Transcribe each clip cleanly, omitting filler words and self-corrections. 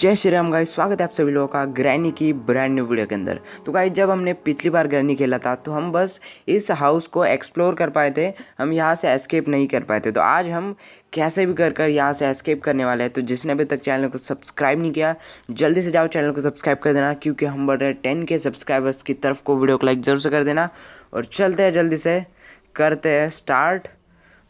जय श्री राम गाइस, स्वागत है आप सभी लोगों का ग्रैनी की ब्रांड न्यू वीडियो के अंदर। तो गाइस, जब हमने पिछली बार ग्रैनी खेला था तो हम बस इस हाउस को एक्सप्लोर कर पाए थे, हम यहाँ से एस्केप नहीं कर पाए थे। तो आज हम कैसे भी कर यहाँ से एस्केप करने वाले हैं। तो जिसने अभी तक चैनल को सब्सक्राइब नहीं किया, जल्दी से जाओ चैनल को सब्सक्राइब कर देना, क्योंकि हम बढ़ रहे 10K सब्सक्राइबर्स की तरफ को। वीडियो को लाइक ज़रूर से कर देना और चलते हैं, जल्दी से करते हैं स्टार्ट।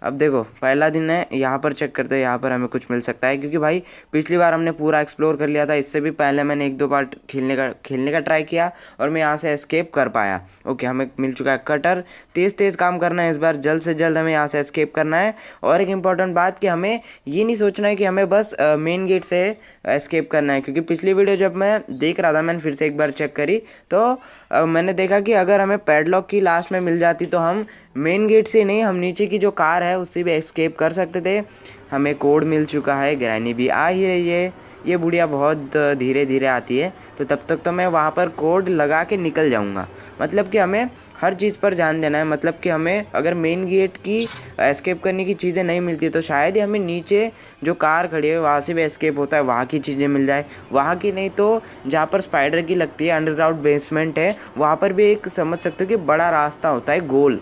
अब देखो, पहला दिन है, यहाँ पर चेक करते हैं यहाँ पर हमें कुछ मिल सकता है, क्योंकि भाई पिछली बार हमने पूरा एक्सप्लोर कर लिया था। इससे भी पहले मैंने एक दो बार खेलने का ट्राई किया और मैं यहाँ से एस्केप कर पाया। ओके, हमें मिल चुका है कटर। तेज़ काम करना है इस बार, जल्द से जल्द हमें यहाँ से एस्केप करना है। और एक इम्पॉर्टेंट बात कि हमें ये नहीं सोचना है कि हमें बस मेन गेट से एस्केप करना है, क्योंकि पिछली वीडियो जब मैं देख रहा था, मैंने फिर से एक बार चेक करी तो मैंने देखा कि अगर हमें पैडलॉक की लास्ट में मिल जाती तो हम मेन गेट से नहीं, हम नीचे की जो कार है उससे भी एस्केप कर सकते थे। हमें कोड मिल चुका है, ग्रैनी भी आ ही रही है। ये बुढ़िया बहुत धीरे धीरे आती है, तो तब तक तो मैं वहाँ पर कोड लगा के निकल जाऊँगा। मतलब कि हमें हर चीज़ पर ध्यान देना है। मतलब कि हमें अगर मेन गेट की एस्केप करने की चीज़ें नहीं मिलती तो शायद ही हमें नीचे जो कार खड़ी है वहाँ से भी एस्केप होता है, वहाँ की चीज़ें मिल जाए। वहाँ की नहीं तो जहाँ पर स्पाइडर की लगती है, अंडरग्राउंड बेसमेंट है, वहाँ पर भी एक समझ सकते हो कि बड़ा रास्ता होता है गोल,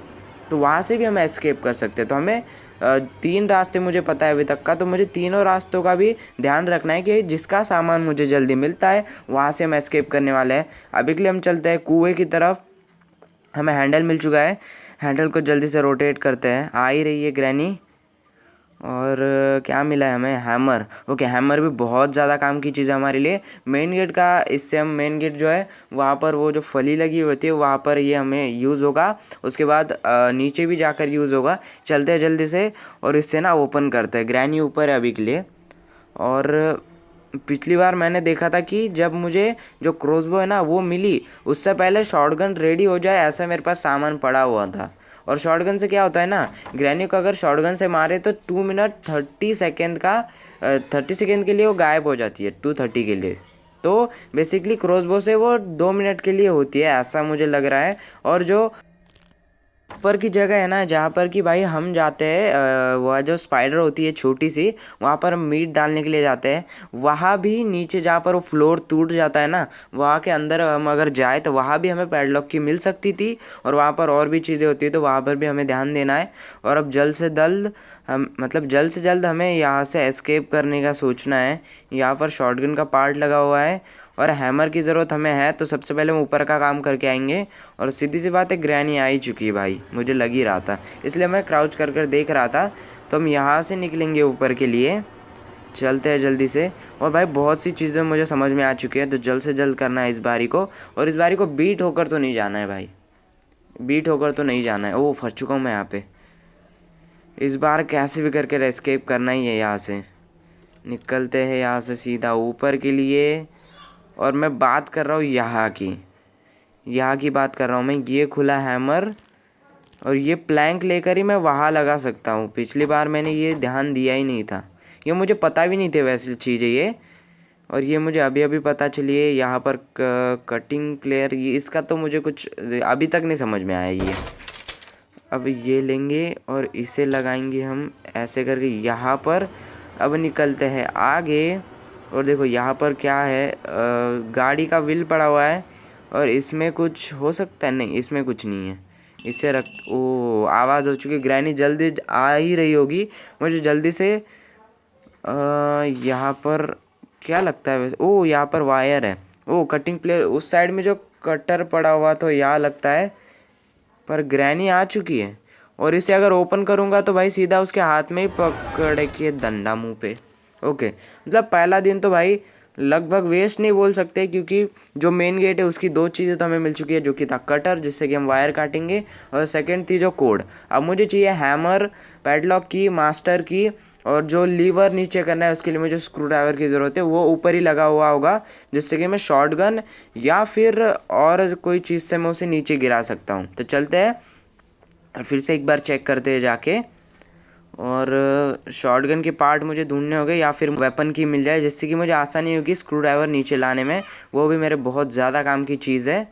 तो वहाँ से भी हम एस्केप कर सकते हैं। तो हमें 3 रास्ते मुझे पता है अभी तक का, तो मुझे तीनों रास्तों का भी ध्यान रखना है कि जिसका सामान मुझे जल्दी मिलता है वहाँ से हम एस्केप करने वाले हैं। अभी के लिए हम चलते हैं कुएं की तरफ। हमें हैंडल मिल चुका है, हैंडल को जल्दी से रोटेट करते हैं। आ ही रही है ग्रैनी। और क्या मिला है हमें? हैमर। ओके, हैमर भी बहुत ज़्यादा काम की चीज़ है हमारे लिए। मेन गेट का, इससे हम मेन गेट जो है वहाँ पर वो जो फली लगी होती है वहाँ पर ये हमें यूज़ होगा। उसके बाद नीचे भी जाकर यूज़ होगा। चलते हैं जल्दी से और इससे ना ओपन करते हैं। ग्रैनी ऊपर है अभी के लिए। और पिछली बार मैंने देखा था कि जब मुझे जो क्रॉसबो है ना वो मिली, उससे पहले शॉटगन रेडी हो जाए ऐसा मेरे पास सामान पड़ा हुआ था। और शॉटगन से क्या होता है ना, ग्रैनी को अगर शॉटगन से मारे तो 2 मिनट 30 सेकेंड का 30 सेकेंड के लिए वो गायब हो जाती है, 2:30 के लिए। तो बेसिकली क्रॉसबो से वो 2 मिनट के लिए होती है, ऐसा मुझे लग रहा है। और जो ऊपर की जगह है ना जहाँ पर कि भाई हम जाते हैं, वह जो स्पाइडर होती है छोटी सी, वहाँ पर हम मीट डालने के लिए जाते हैं। वहाँ भी नीचे जहाँ पर वो फ्लोर टूट जाता है ना, वहाँ के अंदर हम अगर जाए तो वहाँ भी हमें पैडलॉक की मिल सकती थी। और वहाँ पर भी चीज़ें होती है, तो वहाँ पर भी हमें ध्यान देना है। और अब जल्द से जल्द हमें यहाँ से एस्केप करने का सोचना है। यहाँ पर शॉटगन का पार्ट लगा हुआ है और हैमर की ज़रूरत हमें है, तो सबसे पहले हम ऊपर का काम करके आएंगे। और सीधी सी बात है, ग्रैनी आ ही चुकी है भाई, मुझे लग ही रहा था, इसलिए मैं क्राउच कर देख रहा था। तो हम यहाँ से निकलेंगे ऊपर के लिए, चलते हैं जल्दी से। और भाई बहुत सी चीज़ें मुझे समझ में आ चुकी हैं, तो जल्द से जल्द करना है इस बारी को। और इस बारी को बीट होकर तो नहीं जाना है भाई, बीट होकर तो नहीं जाना है। ओह, फंस चुका हूँ मैं यहाँ पे। इस बार कैसे भी करके एस्केप करना ही है। यहाँ से निकलते हैं, यहाँ से सीधा ऊपर के लिए। और मैं बात कर रहा हूँ यहाँ की बात कर रहा हूँ मैं। ये खुला हैमर और ये प्लैंक लेकर ही मैं वहाँ लगा सकता हूँ। पिछली बार मैंने ये ध्यान दिया ही नहीं था, ये मुझे पता भी नहीं थे वैसी चीज़ें ये। और ये मुझे अभी अभी पता चली है। यहाँ पर कटिंग प्लेयर, ये इसका तो मुझे कुछ अभी तक नहीं समझ में आया ये। अब ये लेंगे और इसे लगाएंगे हम ऐसे करके यहाँ पर। अब निकलते हैं आगे। और देखो यहाँ पर क्या है, गाड़ी का व्हील पड़ा हुआ है और इसमें कुछ हो सकता है। नहीं, इसमें कुछ नहीं है, इसे रख। ओ, आवाज़ हो चुकी। ग्रैनी जल्दी आ ही रही होगी, मुझे जल्दी से यहाँ पर क्या लगता है वैसे। ओ, यहाँ पर वायर है। ओ, कटिंग प्लेयर उस साइड में जो कटर पड़ा हुआ तो यहाँ लगता है, पर ग्रैनी आ चुकी है। और इसे अगर ओपन करूँगा तो भाई सीधा उसके हाथ में ही पकड़ के डंडा मुँह पे। ओके, मतलब पहला दिन तो भाई लगभग वेस्ट नहीं बोल सकते, क्योंकि जो मेन गेट है उसकी 2 चीज़ें तो हमें मिल चुकी है, जो कि था कटर जिससे कि हम वायर काटेंगे, और सेकंड थी जो कोड। अब मुझे चाहिए हैमर, पैडलॉक की, मास्टर की, और जो लीवर नीचे करना है उसके लिए मुझे स्क्रू ड्राइवर की ज़रूरत है। वो ऊपर ही लगा हुआ होगा, जिससे कि मैं शॉटगन या फिर और कोई चीज़ से मैं उसे नीचे गिरा सकता हूँ। तो चलते हैं और फिर से एक बार चेक करते हैं जाके। और शॉटगन के पार्ट मुझे ढूंढने होंगे, या फिर वेपन की मिल जाए जिससे कि मुझे आसानी होगी स्क्रू ड्राइवर नीचे लाने में। वो भी मेरे बहुत ज़्यादा काम की चीज़ है।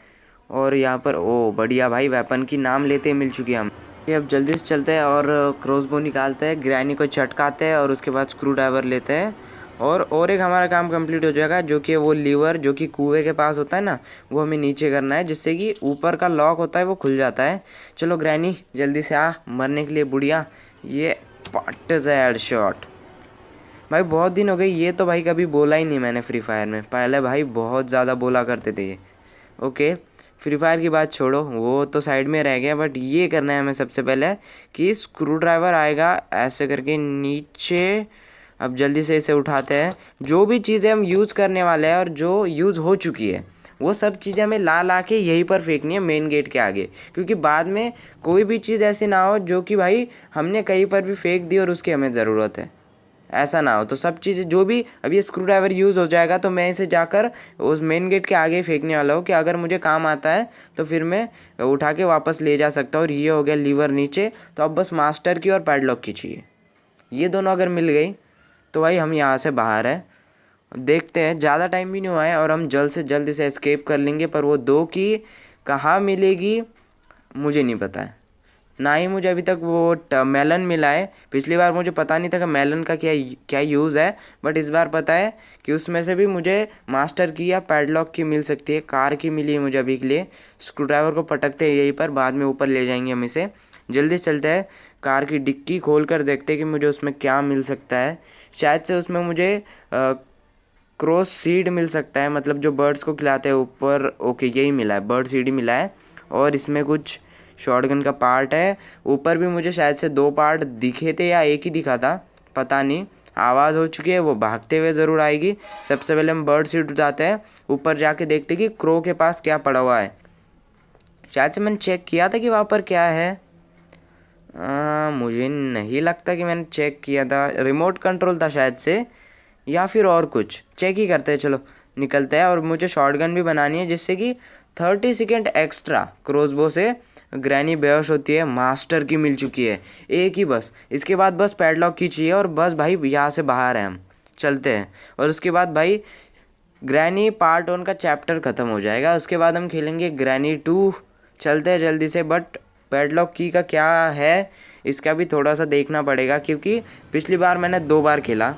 और यहाँ पर ओ बढ़िया भाई, वेपन की नाम लेते ही मिल चुकी है हम। अब जल्दी से चलते हैं और क्रॉसबो निकालते हैं, ग्रैनी को चटकाते हैं और उसके बाद स्क्रू ड्राइवर लेते हैं और एक हमारा काम कंप्लीट हो जाएगा, जो कि वो लीवर जो कि कुएं के पास होता है ना, वो हमें नीचे करना है, जिससे कि ऊपर का लॉक होता है वो खुल जाता है। चलो ग्रैनी जल्दी से आ मरने के लिए बुढ़िया। ये पट से हेडशॉट। भाई बहुत दिन हो गए, ये तो भाई कभी बोला ही नहीं मैंने फ्री फायर में। पहले भाई बहुत ज़्यादा बोला करते थे ये। ओके, फ्री फायर की बात छोड़ो, वो तो साइड में रह गया। बट ये करना है हमें सबसे पहले कि स्क्रू ड्राइवर आएगा ऐसे करके नीचे। अब जल्दी से इसे उठाते हैं। जो भी चीज़ें हम यूज़ करने वाले हैं और जो यूज़ हो चुकी है वो सब चीज़ें हमें ला ला के यहीं पर फेंकनी है मेन गेट के आगे, क्योंकि बाद में कोई भी चीज़ ऐसी ना हो जो कि भाई हमने कहीं पर भी फेंक दी और उसकी हमें ज़रूरत है, ऐसा ना हो। तो सब चीज़ें जो भी, अब ये स्क्रू ड्राइवर यूज़ हो जाएगा तो मैं इसे जाकर उस मेन गेट के आगे फेंकने वाला हूँ कि अगर मुझे काम आता है तो फिर मैं उठा के वापस ले जा सकता हूँ। और ये हो गया लीवर नीचे। तो अब बस मास्टर की और पैडलॉक की चाहिए। ये दोनों अगर मिल गई तो भाई हम यहाँ से बाहर है। देखते हैं, ज़्यादा टाइम भी नहीं हुआ है और हम जल्द से जल्द इसे एस्केप कर लेंगे। पर वो 2 की कहाँ मिलेगी मुझे नहीं पता है, ना ही मुझे अभी तक वो मेलन मिला है। पिछली बार मुझे पता नहीं था कि मेलन का क्या क्या यूज़ है, बट इस बार पता है कि उसमें से भी मुझे मास्टर की या पैडलॉक की मिल सकती है। कार की मिली है मुझे अभी के लिए। स्क्रू ड्राइवर को पटकते हैं यहीं पर, बाद में ऊपर ले जाएंगे हम इसे। जल्दी चलते हैं, कार की डिक्की खोल कर देखते हैं कि मुझे उसमें क्या मिल सकता है। शायद से उसमें मुझे क्रॉस सीड मिल सकता है, मतलब जो बर्ड्स को खिलाते हैं ऊपर। ओके, यही मिला है, बर्ड सीड ही मिला है। और इसमें कुछ शॉटगन का पार्ट है। ऊपर भी मुझे शायद से 2 पार्ट दिखे थे या एक ही दिखा था, पता नहीं। आवाज़ हो चुकी है, वो भागते हुए ज़रूर आएगी। सबसे पहले हम बर्ड सीड उठाते हैं, ऊपर जाके देखते कि क्रो के पास क्या पड़ा हुआ है। शायद से मैंने चेक किया था कि वहाँ पर क्या है। मुझे नहीं लगता कि मैंने चेक किया था। रिमोट कंट्रोल था शायद से, या फिर और कुछ। चेक ही करते हैं, चलो निकलते हैं। और मुझे शॉटगन भी बनानी है, जिससे कि 30 सेकेंड एक्स्ट्रा क्रॉसबो से ग्रैनी बेहोश होती है। मास्टर की मिल चुकी है एक ही बस। इसके बाद बस पैडलॉक की चाहिए और बस भाई यहाँ से बाहर हैं हम। चलते हैं और उसके बाद भाई ग्रैनी पार्ट 1 का चैप्टर ख़त्म हो जाएगा। उसके बाद हम खेलेंगे ग्रैनी 2। चलते हैं जल्दी से। बट पैडलॉक की का क्या है इसका भी थोड़ा सा देखना पड़ेगा, क्योंकि पिछली बार मैंने 2 बार खेला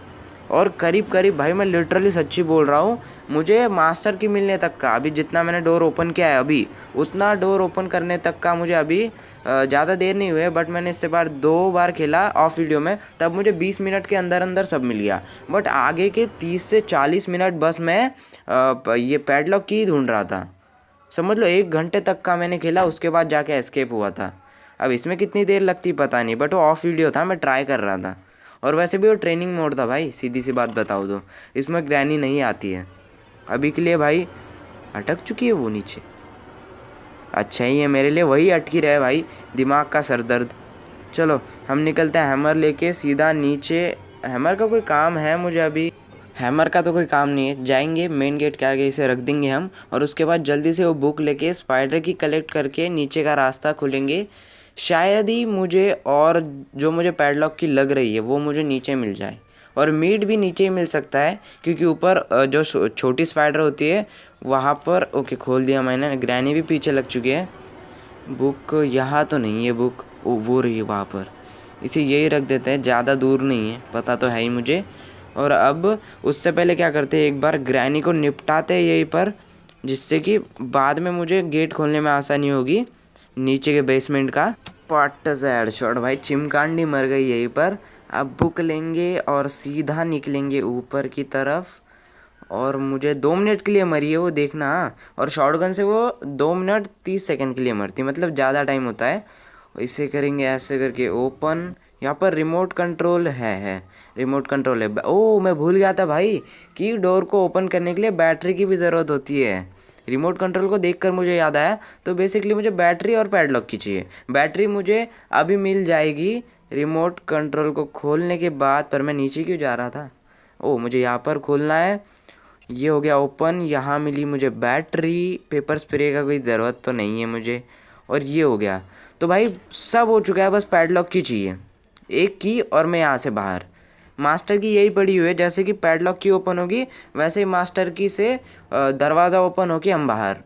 और करीब करीब भाई मैं लिटरली सच्ची बोल रहा हूँ, मुझे मास्टर की मिलने तक का, अभी जितना मैंने डोर ओपन किया है अभी उतना डोर ओपन करने तक का मुझे अभी ज़्यादा देर नहीं हुई है। बट मैंने इससे बार 2 बार खेला ऑफ वीडियो में, तब मुझे 20 मिनट के अंदर अंदर सब मिल गया। बट आगे के 30 से 40 मिनट बस मैं ये पैडलॉक की ढूंढ रहा था। समझ लो 1 घंटे तक का मैंने खेला, उसके बाद जाके एस्केप हुआ था। अब इसमें कितनी देर लगती पता नहीं, बट वो ऑफ वीडियो था, मैं ट्राई कर रहा था। और वैसे भी वो ट्रेनिंग मोड था भाई, सीधी सी बात बताओ तो इसमें ग्रैनी नहीं आती है अभी के लिए। भाई अटक चुकी है वो नीचे, अच्छा ही है मेरे लिए, वही अटकी रहे भाई, दिमाग का सरदर्द। चलो हम निकलते हैं हैमर लेके सीधा नीचे। हैमर का कोई काम है मुझे अभी? हैमर का तो कोई काम नहीं है, जाएंगे मेन गेट के आगे इसे रख देंगे हम, और उसके बाद जल्दी से वो बुक लेके स्पाइडर की कलेक्ट करके नीचे का रास्ता खोलेंगे। शायद ही मुझे, और जो मुझे पैडलॉक की लग रही है वो मुझे नीचे मिल जाए, और मीट भी नीचे ही मिल सकता है, क्योंकि ऊपर जो छोटी स्पाइडर होती है वहाँ पर। ओके खोल दिया मैंने, ग्रैनी भी पीछे लग चुकी है। बुक यहाँ तो नहीं है, बुक वो रही है वहाँ पर, इसे यही रख देते हैं, ज़्यादा दूर नहीं है, पता तो है ही मुझे। और अब उससे पहले क्या करते हैं, एक बार ग्रैनी को निपटाते हैं यहीं पर, जिससे कि बाद में मुझे गेट खोलने में आसानी होगी नीचे के बेसमेंट का। पट से हेडशॉट भाई, चिमकांडी मर गई यहीं पर। अब बुक लेंगे और सीधा निकलेंगे ऊपर की तरफ। और मुझे 2 मिनट के लिए मरी है वो, देखना। और शॉटगन से वो 2 मिनट 30 सेकंड के लिए मरती, मतलब ज़्यादा टाइम होता है। इसे करेंगे ऐसे करके ओपन। यहाँ पर रिमोट कंट्रोल है, रिमोट कंट्रोल है। ओ मैं भूल गया था भाई कि डोर को ओपन करने के लिए बैटरी की भी ज़रूरत होती है। रिमोट कंट्रोल को देखकर मुझे याद आया, तो बेसिकली मुझे बैटरी और पैडलॉक की चाहिए। बैटरी मुझे अभी मिल जाएगी रिमोट कंट्रोल को खोलने के बाद। पर मैं नीचे क्यों जा रहा था? ओ मुझे यहाँ पर खोलना है। ये हो गया ओपन, यहाँ मिली मुझे बैटरी। पेपर स्प्रे का कोई ज़रूरत तो नहीं है मुझे। और ये हो गया, तो भाई सब हो चुका है, बस पैडलॉक की चाहिए एक की, और मैं यहाँ से बाहर। मास्टर की यही पड़ी हुई है, जैसे कि पैडलॉक की ओपन होगी वैसे ही मास्टर की से दरवाज़ा ओपन होके हम बाहर।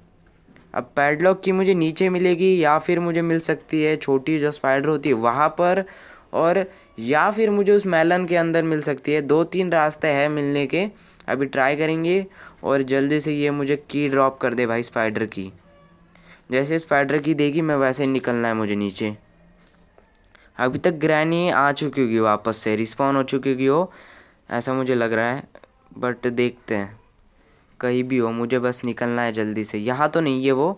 अब पैडलॉक की मुझे नीचे मिलेगी, या फिर मुझे मिल सकती है छोटी जो स्पाइडर होती है वहाँ पर। और या फिर मुझे उस मेलन के अंदर मिल सकती है। 2-3 रास्ते हैं मिलने के, अभी ट्राई करेंगे। और जल्दी से ये मुझे की ड्रॉप कर दे भाई स्पाइडर की। जैसे स्पाइडर की देगी मैं वैसे ही निकलना है मुझे नीचे। अभी तक ग्रैनी आ चुकी होगी, वापस से रिस्पॉन हो चुकी होगी वो, ऐसा मुझे लग रहा है। बट देखते हैं, कहीं भी हो मुझे बस निकलना है जल्दी से। यहाँ तो नहीं है वो।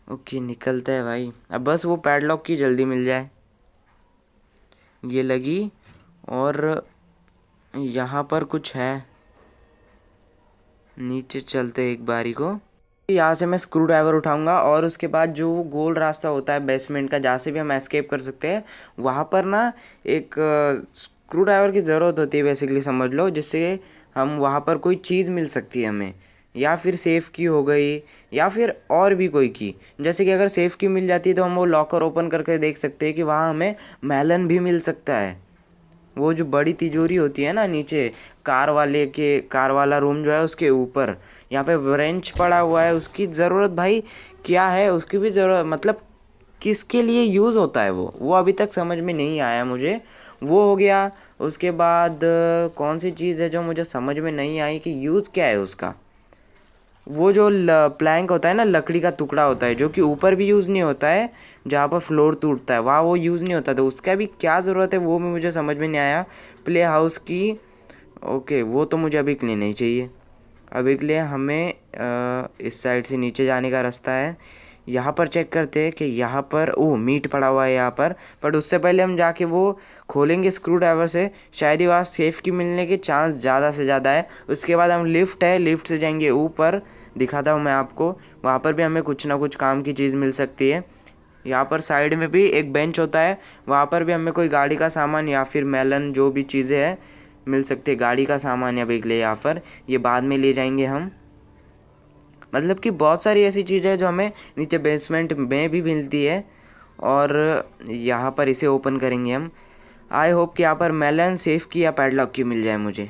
ओके निकलता है भाई, अब बस वो पैडलॉक की जल्दी मिल जाए। ये लगी, और यहाँ पर कुछ है, नीचे चलते एक बारी को। यहाँ से मैं स्क्रू ड्राइवर उठाऊंगा और उसके बाद जो गोल रास्ता होता है बेसमेंट का जहाँ से भी हम एस्केप कर सकते हैं, वहाँ पर ना एक स्क्रू ड्राइवर की ज़रूरत होती है बेसिकली, समझ लो, जिससे हम वहाँ पर कोई चीज़ मिल सकती है हमें, या फिर सेफ की हो गई, या फिर और भी कोई की। जैसे कि अगर सेफ की मिल जाती है तो हम वो लॉकर ओपन करके देख सकते हैं कि वहाँ हमें मेलन भी मिल सकता है। वो जो बड़ी तिजोरी होती है ना नीचे, कार वाला रूम जो है उसके ऊपर, यहाँ पे व्रेंच पड़ा हुआ है। उसकी ज़रूरत भाई क्या है, उसकी भी ज़रूरत, मतलब किसके लिए यूज़ होता है वो अभी तक समझ में नहीं आया मुझे। वो हो गया। उसके बाद कौन सी चीज़ है जो मुझे समझ में नहीं आई कि यूज़ क्या है उसका। वो जो प्लैंक होता है ना, लकड़ी का टुकड़ा होता है जो कि ऊपर भी यूज़ नहीं होता है, जहाँ पर फ्लोर टूटता है वहाँ वो यूज़ नहीं होता, तो उसका भी क्या ज़रूरत है वो भी मुझे समझ में नहीं आया। प्ले हाउस की, ओके वो तो मुझे अभी के लिए नहीं चाहिए। अभी के लिए हमें इस साइड से नीचे जाने का रास्ता है। यहाँ पर चेक करते हैं कि यहाँ पर ओह मीट पड़ा हुआ है यहाँ पर, बट उससे पहले हम जाके वो खोलेंगे स्क्रू ड्राइवर से, शायद ही वहाँ सेफ की मिलने के चांस ज़्यादा से ज़्यादा है। उसके बाद हम लिफ्ट है, लिफ्ट से जाएंगे ऊपर, दिखाता हूँ मैं आपको, वहाँ पर भी हमें कुछ ना कुछ काम की चीज़ मिल सकती है। यहाँ पर साइड में भी एक बेंच होता है, वहाँ पर भी हमें कोई गाड़ी का सामान या फिर मेलन जो भी चीज़ें हैं मिल सकती है। गाड़ी का सामान या बिक ले यहाँ पर, ये बाद में ले जाएंगे हम। मतलब कि बहुत सारी ऐसी चीज़ें हैं जो हमें नीचे बेसमेंट में भी मिलती है। और यहाँ पर इसे ओपन करेंगे हम। आई होप कि यहाँ पर मेलन, सेफ की या पैडलॉक की मिल जाए मुझे।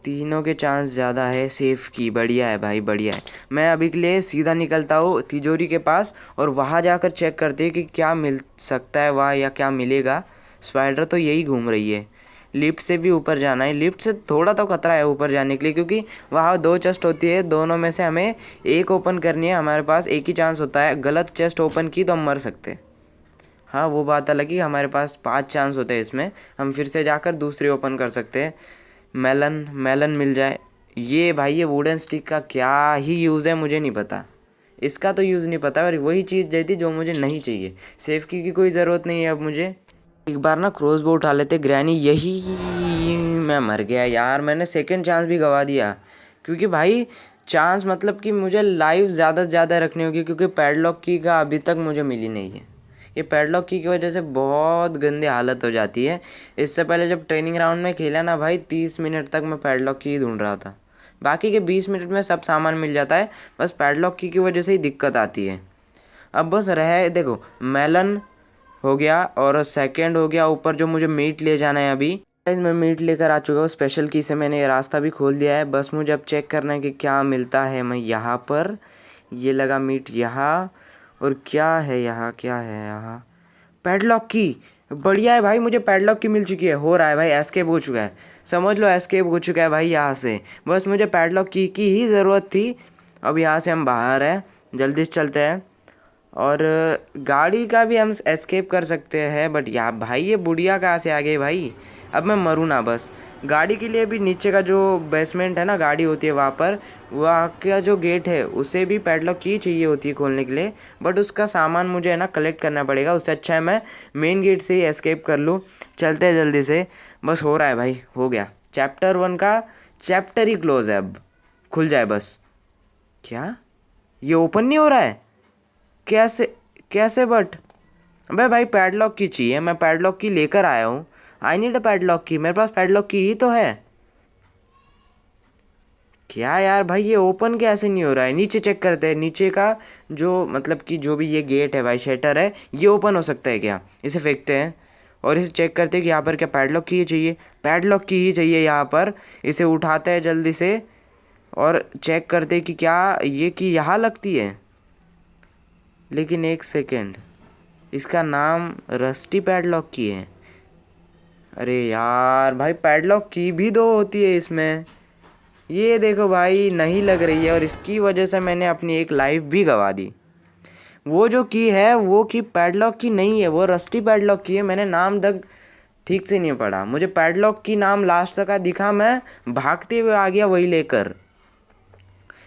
तीनों के चांस ज़्यादा है सेफ की। बढ़िया है भाई, बढ़िया है। मैं अभी के लिए सीधा निकलता हूँ तिजोरी के पास और वहाँ जाकर चेक करते हैं कि क्या मिल सकता है वहाँ, या क्या मिलेगा। स्पाइडर तो यही घूम रही है। लिफ्ट से भी ऊपर जाना है, लिफ्ट से थोड़ा तो खतरा है ऊपर जाने के लिए, क्योंकि वहाँ 2 चेस्ट होती है, दोनों में से हमें एक ओपन करनी है। हमारे पास एक ही चांस होता है, गलत चेस्ट ओपन की तो हम मर सकते हैं। हाँ वो बात अलग ही, हमारे पास 5 चांस होते हैं इसमें, हम फिर से जाकर दूसरी ओपन कर सकते हैं। मेलन, मेलन मिल जाए। ये भाई ये वुडन स्टिक का क्या ही यूज़ है मुझे नहीं पता, इसका तो यूज़ नहीं पता, और वही चीज़ चाहिए जो मुझे नहीं चाहिए। सेफ की कोई ज़रूरत नहीं है अब मुझे। एक बार ना क्रॉसबो उठा लेते ग्रैनी। यही मैं मर गया यार, मैंने सेकंड चांस भी गवा दिया, क्योंकि भाई चांस मतलब कि मुझे लाइफ ज़्यादा से ज़्यादा रखनी होगी, क्योंकि पैडलॉक की का अभी तक मुझे मिली नहीं है। ये पैडलॉक की वजह से बहुत गंदी हालत हो जाती है। इससे पहले जब ट्रेनिंग राउंड में खेला ना भाई, 30 मिनट तक मैं पैडलॉक की ही ढूंढ रहा था। बाकी के 20 मिनट में सब सामान मिल जाता है, बस पैडलॉक की वजह से ही दिक्कत आती है। अब बस रहे, देखो मेलन हो गया और सेकंड हो गया ऊपर जो मुझे मीट ले जाना है। अभी मैं मीट लेकर आ चुका हूँ, स्पेशल की से मैंने ये रास्ता भी खोल दिया है। बस मुझे अब चेक करना है कि क्या मिलता है। मैं यहाँ पर, ये लगा मीट यहाँ, और क्या है यहाँ, क्या है यहाँ, पैडलॉक की। बढ़िया है भाई, मुझे पैडलॉक की मिल चुकी है। हो रहा है भाई, एस्केप हो चुका है, समझ लो एस्केप हो चुका है भाई यहाँ से। बस मुझे पैडलॉक की ही ज़रूरत थी। अब यहाँ से हम बाहर हैं, जल्दी से चलते हैं। और गाड़ी का भी हम एस्केप कर सकते हैं, बट यार भाई ये बुढ़िया कहाँ से आ गई भाई। अब मैं मरूँ ना बस। गाड़ी के लिए भी नीचे का जो बेसमेंट है ना, गाड़ी होती है वहाँ पर, वहाँ का जो गेट है उसे भी पैडलॉक की चाहिए होती है खोलने के लिए, बट उसका सामान मुझे है ना कलेक्ट करना पड़ेगा। उससे अच्छा है मैं मेन गेट से ही एस्केप कर लूँ। चलते हैं जल्दी से, बस हो रहा है भाई, हो गया। चैप्टर 1 का चैप्टर ही क्लोज है, अब खुल जाए बस। क्या ये ओपन नहीं हो रहा है? कैसे कैसे बट अबे भाई पैडलॉक की चाहिए, मैं पैडलॉक की लेकर आया हूँ। आई नीड अ पैडलॉक की, मेरे पास पैडलॉक की ही तो है। क्या यार भाई ये ओपन कैसे नहीं हो रहा है? नीचे चेक करते हैं, नीचे का जो मतलब कि जो भी ये गेट है भाई, शटर है, ये ओपन हो सकता है क्या? इसे फेंकते हैं और इसे चेक करते हैं कि यहाँ पर क्या पैडलॉक की ही चाहिए। पैडलॉक की ही चाहिए यहाँ पर। इसे उठाते हैं जल्दी से और चेक करते हैं कि क्या ये की यहाँ लगती है। लेकिन एक सेकेंड, इसका नाम रस्टी पैडलॉक की है। अरे यार भाई, पैडलॉक की भी 2 होती है इसमें। ये देखो भाई, नहीं लग रही है और इसकी वजह से मैंने अपनी एक लाइफ भी गंवा दी। वो जो की है वो की पैडलॉक की नहीं है, वो रस्टी पैडलॉक की है। मैंने नाम तक ठीक से नहीं पढ़ा, मुझे पैडलॉक की नाम लास्ट तक दिखा, मैं भागते हुए आ गया वही लेकर।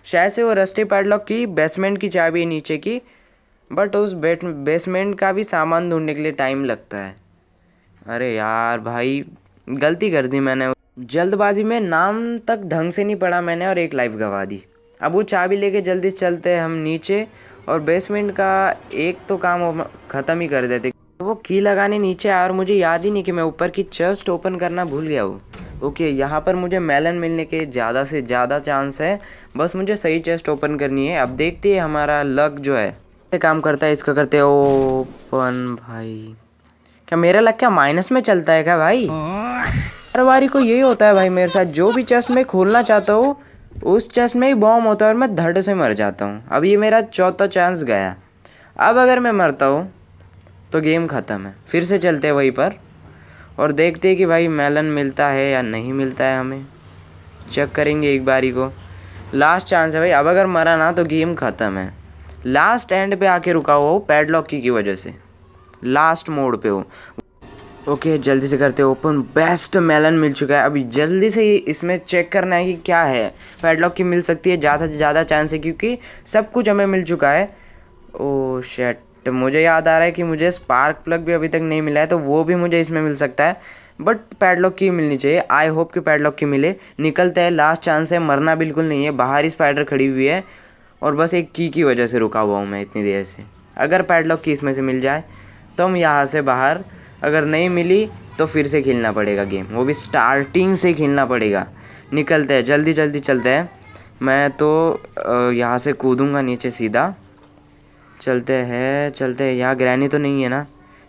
शायद से वो रस्टी पैडलॉक की बेसमेंट की चाबी है नीचे की, बट उस बेसमेंट का भी सामान ढूंढने के लिए टाइम लगता है। अरे यार भाई, गलती कर दी मैंने, जल्दबाजी में नाम तक ढंग से नहीं पढ़ा मैंने और एक लाइफ गंवा दी। अब वो चाबी लेके जल्दी चलते हैं हम नीचे और बेसमेंट का एक तो काम ख़त्म ही कर देते। वो की लगाने नीचे आया और मुझे याद ही नहीं कि मैं ऊपर की चेस्ट ओपन करना भूल गया हूँ। ओके, यहाँ पर मुझे मेलन मिलने के ज़्यादा से ज़्यादा चांस है, बस मुझे सही चेस्ट ओपन करनी है। अब देखते हैं हमारा लक जो है काम करता है। इसका करते हैं ओपन। भाई क्या मेरा लक क्या माइनस में चलता है क्या भाई? हर बारी को यही होता है भाई मेरे साथ, जो भी चेस्ट में खोलना चाहता हूँ उस चेस्ट में ही बॉम्ब होता है और मैं धड़ से मर जाता हूँ। अब ये मेरा चौथा चांस गया। अब अगर मैं मरता हूँ तो गेम ख़त्म है। फिर से चलते हैं वहीं पर और देखते हैं कि भाई मेलन मिलता है या नहीं मिलता है। हमें चेक करेंगे एक बारी को। लास्ट चांस है भाई, अब अगर मरा ना तो गेम ख़त्म है। लास्ट एंड पे आके रुका हुआ हूँ पैडलॉक की वजह से, लास्ट मोड पे हो। ओके, जल्दी से करते ओपन। बेस्ट मेलन मिल चुका है। अभी जल्दी से इसमें चेक करना है कि क्या है। पैडलॉक की मिल सकती है, ज़्यादा से ज़्यादा चांस है क्योंकि सब कुछ हमें मिल चुका है। ओह शेट, मुझे याद आ रहा है कि मुझे स्पार्क प्लग भी अभी तक नहीं मिला है, तो वो भी मुझे इसमें मिल सकता है, बट पैडलॉक की मिलनी चाहिए। आई होप कि पैडलॉक की मिले। निकलता है, लास्ट चांस है, मरना बिल्कुल नहीं है। बाहर ही स्पाइडर खड़ी हुई है और बस एक की वजह से रुका हुआ हूँ मैं इतनी देर से। अगर पैडलॉक की इसमें से मिल जाए तो हम यहाँ से बाहर, अगर नहीं मिली तो फिर से खेलना पड़ेगा गेम, वो भी स्टार्टिंग से खेलना पड़ेगा। निकलते हैं, जल्दी जल्दी चलते हैं। मैं तो यहाँ से कूदूँगा नीचे सीधा। चलते हैं। यहाँ ग्रैनी तो नहीं है ना,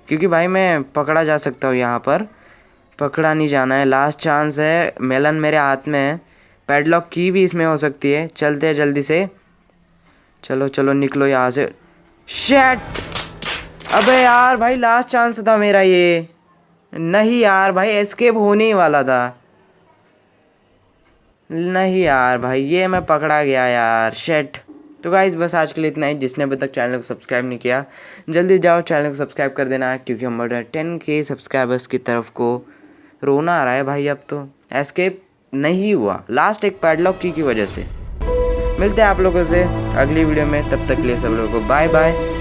क्योंकि भाई मैं पकड़ा जा सकता हूँ यहाँ पर। पकड़ा नहीं जाना है, लास्ट चांस है। मेलन मेरे हाथ में है, पैडलॉक की भी इसमें हो सकती है। चलते हैं जल्दी से, चलो चलो निकलो यहाँ से। शेट, अबे यार भाई, लास्ट चांस था मेरा ये। नहीं यार भाई, एस्केप होने ही वाला था। नहीं यार भाई, ये मैं पकड़ा गया यार, शेट। तो गाइस बस आज के लिए इतना ही। जिसने अभी तक चैनल को सब्सक्राइब नहीं किया, जल्दी जाओ चैनल को सब्सक्राइब कर देना, क्योंकि हम बढ़ रहे हैं 10K सब्सक्राइबर्स की तरफ को। रोना आ रहा है भाई, अब तो एस्केप नहीं हुआ, लास्ट एक पैडलॉक की वजह से। मिलते हैं आप लोगों से अगली वीडियो में, तब तक के लिए सब लोगों को बाय बाय।